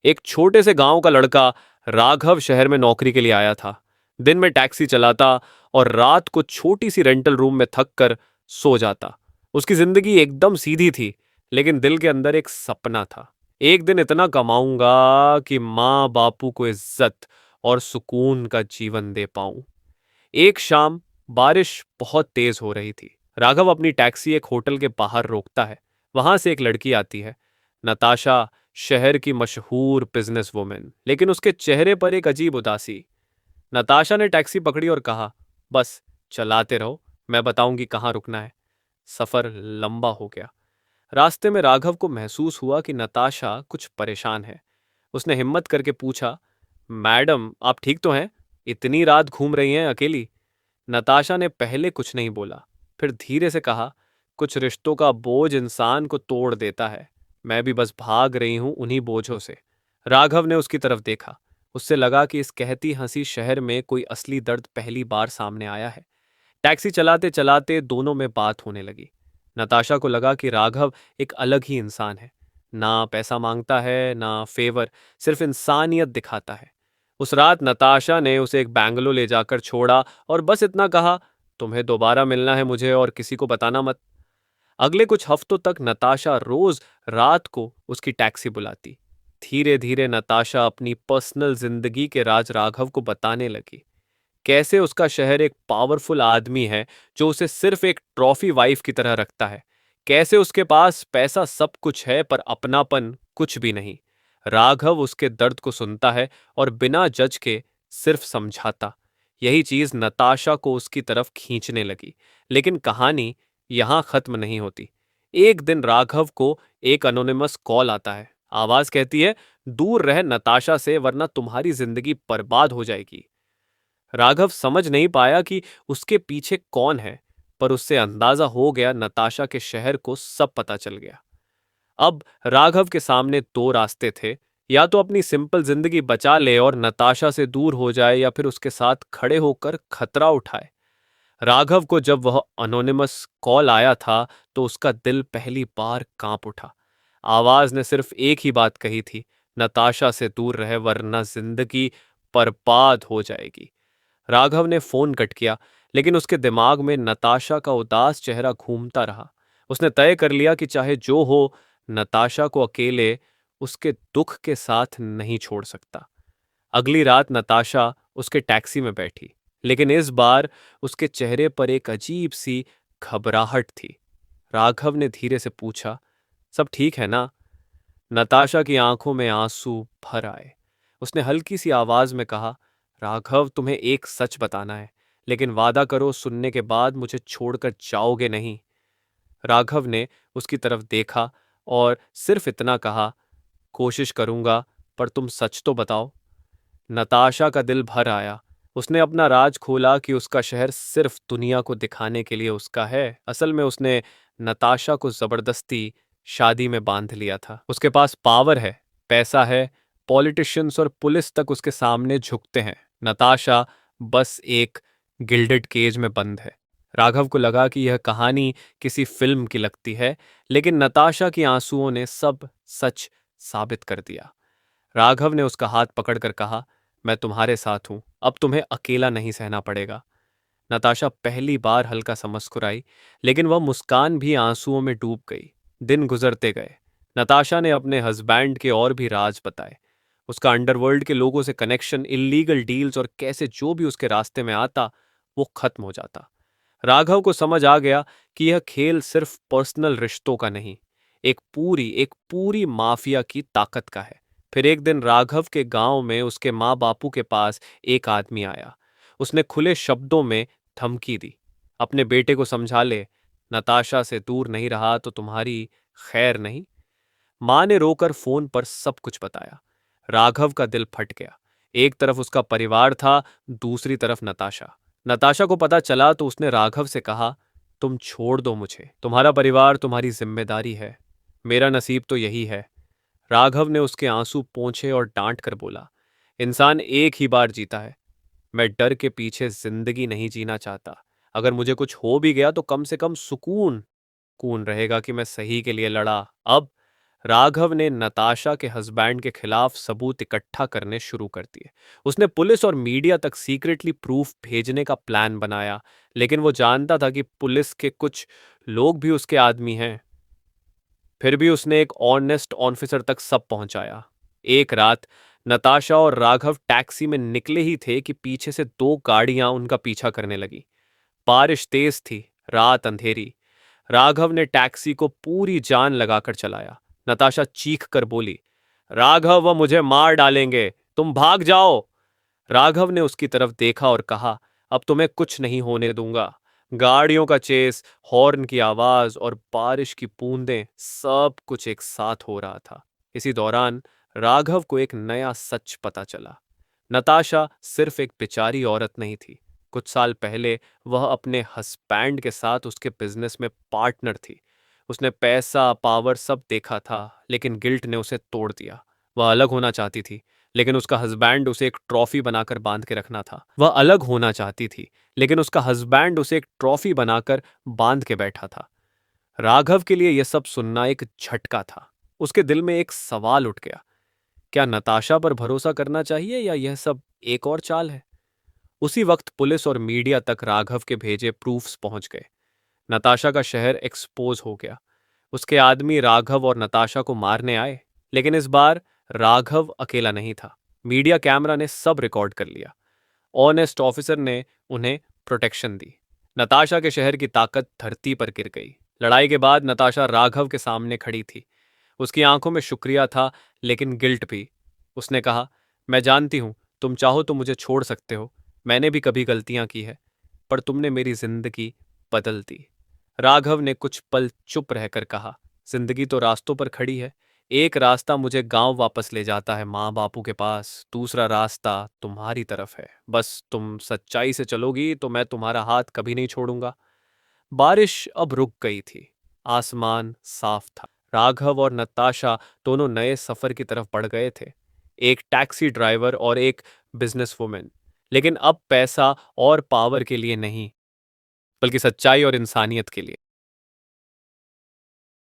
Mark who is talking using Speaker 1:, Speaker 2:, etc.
Speaker 1: एक छोटे से गांव का लड़का राघव शहर में नौकरी के लिए आया था। दिन में टैक्सी चलाता और रात को छोटी सी रेंटल रूम में थक कर सो जाता। उसकी जिंदगी एकदम सीधी थी, लेकिन दिल के अंदर एक सपना था। एक दिन इतना कमाऊंगा कि माँ बापू को इज्जत और सुकून का जीवन दे पाऊं। एक शाम बारिश बहुत तेज हो रही थी। राघव अपनी टैक्सी एक होटल के बाहर रोकता है। वहां से एक लड़की आती है, नताशा, शहर की मशहूर बिजनेस वुमेन, लेकिन उसके चेहरे पर एक अजीब उदासी। नताशा ने टैक्सी पकड़ी और कहा, बस चलाते रहो, मैं बताऊंगी कहाँ रुकना है। सफर लंबा हो गया। रास्ते में राघव को महसूस हुआ कि नताशा कुछ परेशान है। उसने हिम्मत करके पूछा, मैडम आप ठीक तो हैं? इतनी रात घूम रही हैं अकेली? नताशा ने पहले कुछ नहीं बोला, फिर धीरे से कहा, कुछ रिश्तों का बोझ इंसान को तोड़ देता है। मैं भी बस भाग रही हूं उन्हीं बोझों से। राघव ने उसकी तरफ देखा। उससे लगा कि इस कहती हंसी शहर में कोई असली दर्द पहली बार सामने आया है। टैक्सी चलाते चलाते दोनों में बात होने लगी। नताशा को लगा कि राघव एक अलग ही इंसान है। ना पैसा मांगता है, ना फेवर, सिर्फ इंसानियत दिखाता है। उस रात नताशा ने उसे एक बैंगलो ले जाकर छोड़ा और बस इतना कहा, तुम्हें दोबारा मिलना है मुझे और किसी को बताना मत। अगले कुछ हफ्तों तक नताशा रोज रात को उसकी टैक्सी बुलाती। धीरे धीरे नताशा अपनी पर्सनल जिंदगी के राज राघव को बताने लगी। कैसे उसका शहर एक पावरफुल आदमी है जो उसे सिर्फ एक ट्रॉफी वाइफ की तरह रखता है। कैसे उसके पास पैसा सब कुछ है पर अपनापन कुछ भी नहीं। राघव उसके दर्द को सुनता है और बिना जज के सिर्फ समझाता। यही चीज नताशा को उसकी तरफ खींचने लगी। लेकिन कहानी यहां खत्म नहीं होती। एक दिन राघव को एक अनोनिमस कॉल आता है। आवाज कहती है, दूर रह नताशा से वरना तुम्हारी जिंदगी बर्बाद हो जाएगी। राघव समझ नहीं पाया कि उसके पीछे कौन है, पर उससे अंदाजा हो गया, नताशा के शहर को सब पता चल गया। अब राघव के सामने दो रास्ते थे, या तो अपनी सिंपल जिंदगी बचा ले और नताशा से दूर हो जाए, या फिर उसके साथ खड़े होकर खतरा उठाए। राघव को जब वह अनोनिमस कॉल आया था तो उसका दिल पहली बार कांप उठा। आवाज ने सिर्फ एक ही बात कही थी, नताशा से दूर रहे वरना जिंदगी बर्बाद हो जाएगी। राघव ने फोन कट किया, लेकिन उसके दिमाग में नताशा का उदास चेहरा घूमता रहा। उसने तय कर लिया कि चाहे जो हो, नताशा को अकेले उसके दुख के साथ नहीं छोड़ सकता। अगली रात नताशा उसके टैक्सी में बैठी, लेकिन इस बार उसके चेहरे पर एक अजीब सी घबराहट थी। राघव ने धीरे से पूछा, सब ठीक है ना? नताशा की आंखों में आंसू भर आए। उसने हल्की सी आवाज में कहा, राघव तुम्हें एक सच बताना है, लेकिन वादा करो सुनने के बाद मुझे छोड़कर जाओगे नहीं। राघव ने उसकी तरफ देखा और सिर्फ इतना कहा, कोशिश करूंगा, पर तुम सच तो बताओ। नताशा का दिल भर आया। उसने अपना राज खोला कि उसका शहर सिर्फ दुनिया को दिखाने के लिए उसका है। असल में उसने नताशा को जबरदस्ती शादी में बांध लिया था। उसके पास पावर है, पैसा है, पॉलिटिशियंस और पुलिस तक उसके सामने झुकते हैं। नताशा बस एक गिल्डेड केज में बंद है। राघव को लगा कि यह कहानी किसी फिल्म की लगती है, लेकिन नताशा की आंसुओं ने सब सच साबित कर दिया। राघव ने उसका हाथ पकड़कर कहा, मैं तुम्हारे साथ हूं, अब तुम्हें अकेला नहीं सहना पड़ेगा। नताशा पहली बार हल्का सा मुस्कुराई, लेकिन वह मुस्कान भी आंसुओं में डूब गई। दिन गुजरते गए। नताशा ने अपने हस्बैंड के और भी राज बताए। उसका अंडरवर्ल्ड के लोगों से कनेक्शन, इल्लीगल डील्स और कैसे जो भी उसके रास्ते में आता वो खत्म हो जाता। राघव को समझ आ गया कि यह खेल सिर्फ पर्सनल रिश्तों का नहीं, एक पूरी माफिया की ताकत का है। फिर एक दिन राघव के गांव में उसके माँ बापू के पास एक आदमी आया। उसने खुले शब्दों में धमकी दी, अपने बेटे को समझा ले, नताशा से दूर नहीं रहा तो तुम्हारी खैर नहीं। माँ ने रोकर फोन पर सब कुछ बताया। राघव का दिल फट गया। एक तरफ उसका परिवार था, दूसरी तरफ नताशा। नताशा को पता चला तो उसने राघव से कहा, तुम छोड़ दो मुझे, तुम्हारा परिवार तुम्हारी जिम्मेदारी है, मेरा नसीब तो यही है। राघव ने उसके आंसू पोंछे और डांट कर बोला, इंसान एक ही बार जीता है, मैं डर के पीछे जिंदगी नहीं जीना चाहता। अगर मुझे कुछ हो भी गया तो कम से कम सुकून कून रहेगा कि मैं सही के लिए लड़ा। अब राघव ने नताशा के हस्बैंड के खिलाफ सबूत इकट्ठा करने शुरू कर दिए। उसने पुलिस और मीडिया तक सीक्रेटली प्रूफ भेजने का प्लान बनाया, लेकिन वो जानता था कि पुलिस के कुछ लोग भी उसके आदमी हैं। फिर भी उसने एक ऑनेस्ट ऑफिसर तक सब पहुंचाया। एक रात नताशा और राघव टैक्सी में निकले ही थे कि पीछे से दो गाड़ियां उनका पीछा करने लगी। बारिश तेज थी, रात अंधेरी। राघव ने टैक्सी को पूरी जान लगाकर चलाया। नताशा चीख कर बोली, राघव वो मुझे मार डालेंगे, तुम भाग जाओ। राघव ने उसकी तरफ देखा और कहा, अब तुम्हें कुछ नहीं होने दूंगा। गाड़ियों का चेस, हॉर्न की आवाज और बारिश की बूंदें, सब कुछ एक साथ हो रहा था। इसी दौरान राघव को एक नया सच पता चला। नताशा सिर्फ एक बेचारी औरत नहीं थी। कुछ साल पहले वह अपने हस्बैंड के साथ उसके बिजनेस में पार्टनर थी। उसने पैसा, पावर सब देखा था, लेकिन गिल्ट ने उसे तोड़ दिया। वह अलग होना चाहती थी, लेकिन उसका हस्बैंड उसे एक ट्रॉफी बनाकर बांध के रखना था। वह अलग होना चाहती थी, लेकिन उसका हस्बैंड उसे एक ट्रॉफी बनाकर बांध के बैठा था। राघव के लिए यह सब सुनना एक झटका था। उसके दिल में एक सवाल उठ गया, क्या नताशा पर भरोसा करना चाहिए या यह सब एक और चाल है? उसी वक्त पुलिस और मीडिया तक राघव के भेजे प्रूफ्स पहुंच गए। नताशा का शहर एक्सपोज हो गया। उसके आदमी राघव और नताशा को मारने आए, लेकिन इस बार राघव अकेला नहीं था। मीडिया कैमरा ने सब रिकॉर्ड कर लिया। ऑनेस्ट ऑफिसर ने उन्हें प्रोटेक्शन दी। नताशा के शहर की ताकत धरती पर गिर गई। लड़ाई के बाद नताशा राघव के सामने खड़ी थी। उसकी आंखों में शुक्रिया था, लेकिन गिल्ट भी। उसने कहा, मैं जानती हूं, तुम चाहो तो मुझे छोड़ सकते हो। मैंने भी कभी गलतियां की है, पर तुमने मेरी जिंदगी बदल दी। राघव ने कुछ पल चुप रहकर कहा, जिंदगी तो रास्तों पर खड़ी है। एक रास्ता मुझे गांव वापस ले जाता है, माँ बापू के पास। दूसरा रास्ता तुम्हारी तरफ है। बस तुम सच्चाई से चलोगी तो मैं तुम्हारा हाथ कभी नहीं छोड़ूंगा। बारिश अब रुक गई थी। आसमान साफ था। राघव और नताशा दोनों नए सफर की तरफ बढ़ गए थे। एक टैक्सी ड्राइवर और एक बिजनेसवुमन। लेकिन अब पैसा और पावर के लिए नहीं, बल्कि सच्चाई और इंसानियत के लिए।